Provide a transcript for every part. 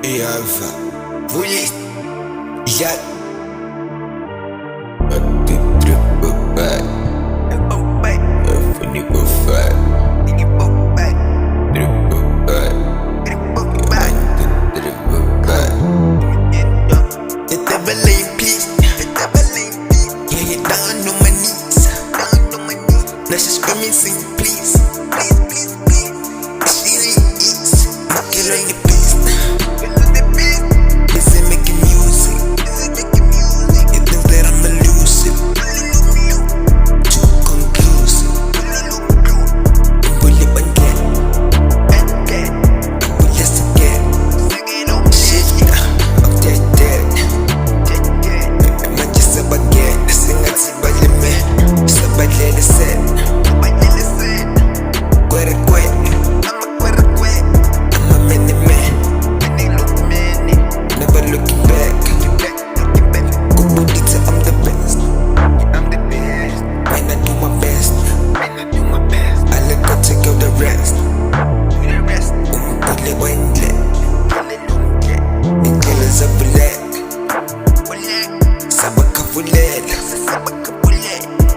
Java, voulez, Jacques, tu triple back, funny go fat, triple back, triple back. You never lay please, yeah, you down on my knees, now she's screaming, sing please, she ain't easy, kill on the beat.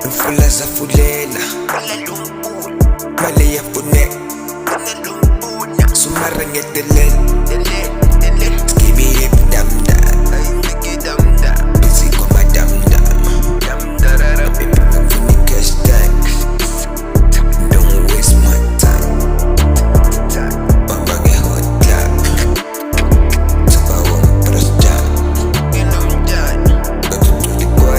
Mfula zafulela mali yafune sumara ngedelela skibi damda busy kwa madamda mfuni cash tag don't waste my time bambage hot club tuba wong press jam gotta do the work.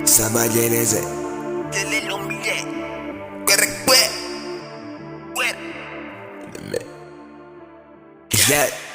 Sabajeneze yeah.